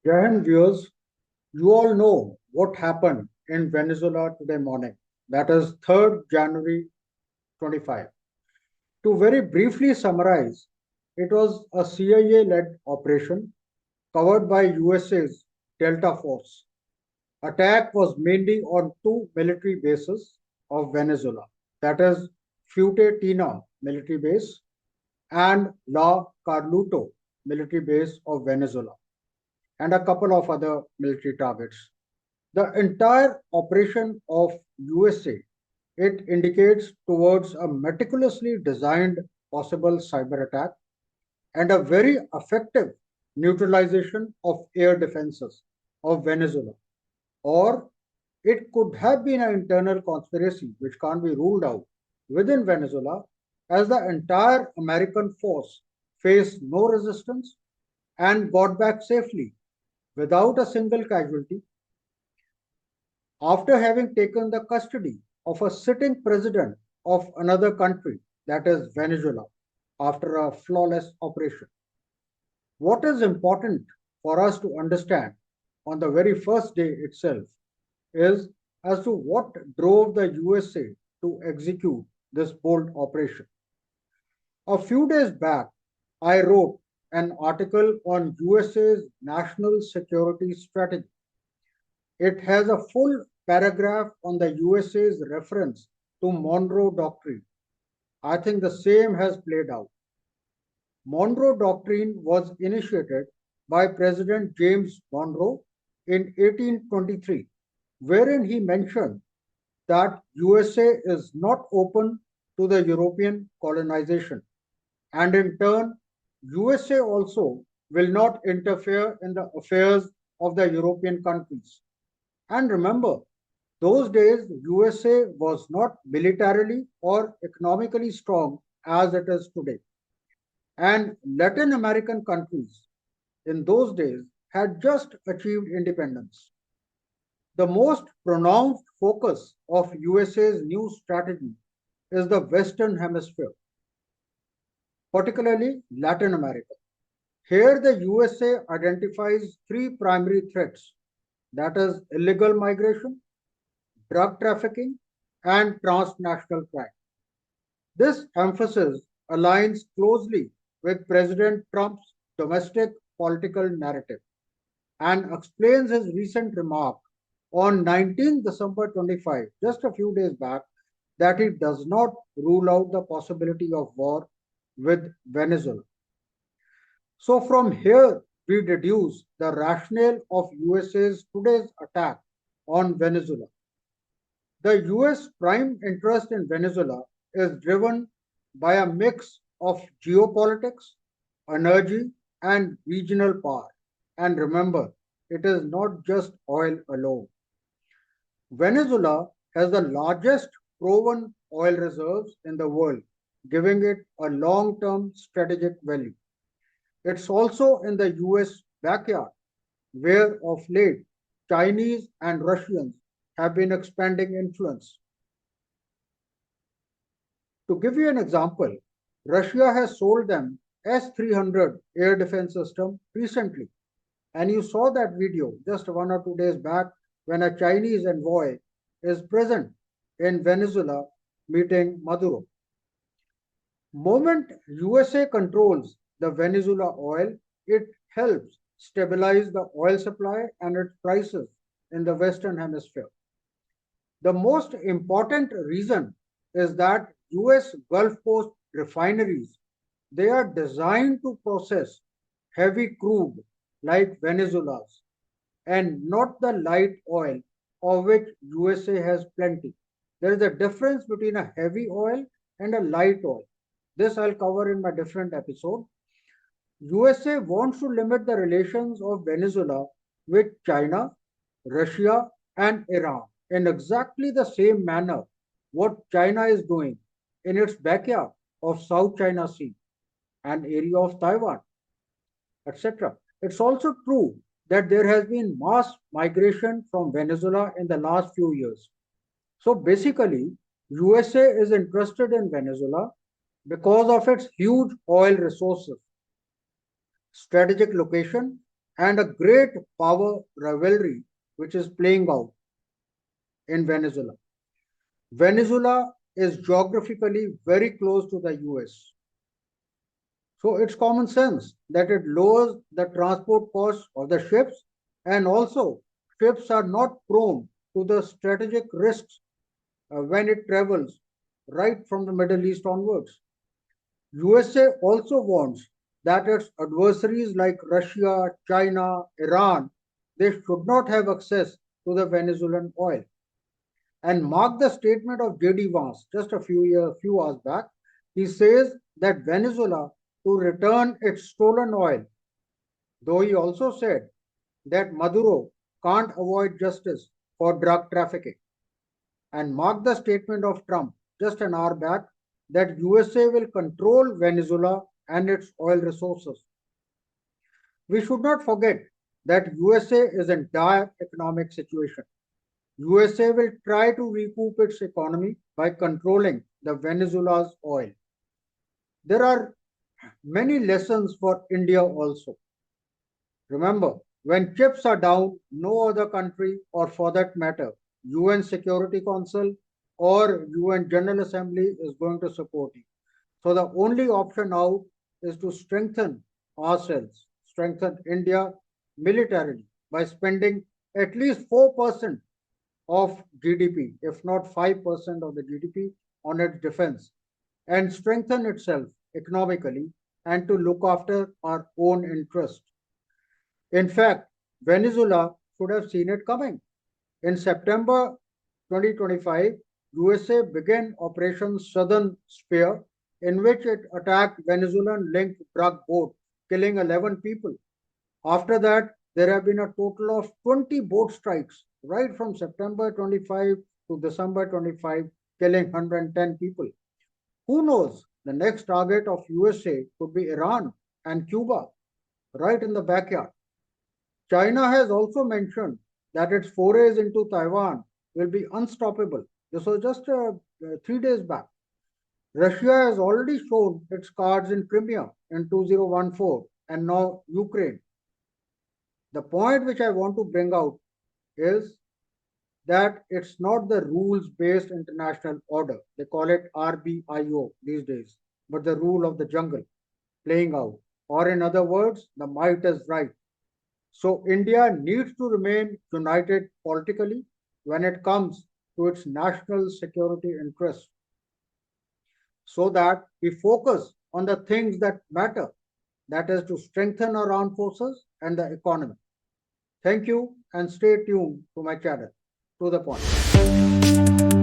Jai Hind viewers, you all know what happened in Venezuela today morning. That is 3rd January 25. To very briefly summarize, it was a CIA-led operation covered by USA's Delta Force. Attack was mainly on two military bases of Venezuela, that is Fuerte Tina military base and La Carluto military base of Venezuela, and a couple of other military targets. The entire operation of USA, it indicates towards a meticulously designed possible cyber attack and a very effective neutralization of air defenses of Venezuela. Or it could have been an internal conspiracy which can't be ruled out within Venezuela, as the entire American force faced no resistance and got back safely without a single casualty after having taken the custody of a sitting president of another country, that is Venezuela, after a flawless operation. What is important for us to understand on the very first day itself is as to what drove the USA to execute this bold operation. A few days back, I wrote an article on USA's national security strategy. It has a full paragraph on the USA's reference to Monroe Doctrine. I think the same has played out. Monroe Doctrine was initiated by President James Monroe in 1823, wherein he mentioned that USA is not open to the European colonization, and in turn, USA also will not interfere in the affairs of the European countries. And remember, those days USA was not militarily or economically strong as it is today. And Latin American countries in those days had just achieved independence. The most pronounced focus of USA's new strategy is the Western Hemisphere, particularly Latin America. Here, the USA identifies three primary threats, that is, illegal migration, drug trafficking, and transnational crime. This emphasis aligns closely with President Trump's domestic political narrative and explains his recent remark on 19 December 25, just a few days back, that he does not rule out the possibility of war with Venezuela. So from here, we deduce the rationale of USA's today's attack on Venezuela. The US prime interest in Venezuela is driven by a mix of geopolitics, energy, and regional power. And remember, it is not just oil alone. Venezuela has the largest proven oil reserves in the world, giving it a long term strategic value. It's also in the US backyard, where of late Chinese and Russians have been expanding influence. To give you an example, Russia has sold them S-300 air defense system recently. And you saw that video just 1 or 2 days back when a Chinese envoy is present in Venezuela meeting Maduro. Moment USA controls the Venezuela oil, it helps stabilize the oil supply and its prices in the Western Hemisphere. The most important reason is that US Gulf Coast refineries, they are designed to process heavy crude like Venezuela's and not the light oil of which USA has plenty. There is a difference between a heavy oil and a light oil. This I'll cover in my different episode. USA wants to limit the relations of Venezuela with China, Russia, and Iran in exactly the same manner what China is doing in its backyard of South China Sea, an area of Taiwan, etc. It's also true that there has been mass migration from Venezuela in the last few years. So basically, USA is interested in Venezuela because of its huge oil resources, strategic location, and a great power rivalry which is playing out in Venezuela. Venezuela is geographically very close to the US. So it's common sense that it lowers the transport costs of the ships, and also ships are not prone to the strategic risks when it travels right from the Middle East onwards. USA also warns that its adversaries like Russia, China, Iran, they should not have access to the Venezuelan oil. And mark the statement of J.D. Vance just a few hours back. He says that Venezuela to return its stolen oil, though he also said that Maduro can't avoid justice for drug trafficking. And mark the statement of Trump just an hour back that USA will control Venezuela and its oil resources. We should not forget that USA is in dire economic situation. USA will try to recoup its economy by controlling the Venezuela's oil. There are many lessons for India also. Remember, when chips are down, no other country, or for that matter, UN Security Council or UN General Assembly is going to support you. So the only option out is to strengthen ourselves, strengthen India militarily by spending at least 4% of GDP, if not 5% of the GDP, on its defense, and strengthen itself economically and to look after our own interest. In fact, Venezuela should have seen it coming. In September 2025, USA began Operation Southern Spear, in which it attacked Venezuelan linked drug boat, killing 11 people. After that, there have been a total of 20 boat strikes right from September 25 to December 25, killing 110 people. Who knows? The next target of USA could be Iran and Cuba, right in the backyard. China has also mentioned that its forays into Taiwan will be unstoppable. This was just 3 days back. Russia has already shown its cards in Crimea in 2014 and now Ukraine. The point which I want to bring out is that it's not the rules based international order. They call it RBIO these days, but the rule of the jungle playing out. Or, in other words, the might is right. So, India needs to remain united politically when it comes to its national security interests so that we focus on the things that matter, that is, to strengthen our armed forces and the economy. Thank you and stay tuned to my channel. To the point.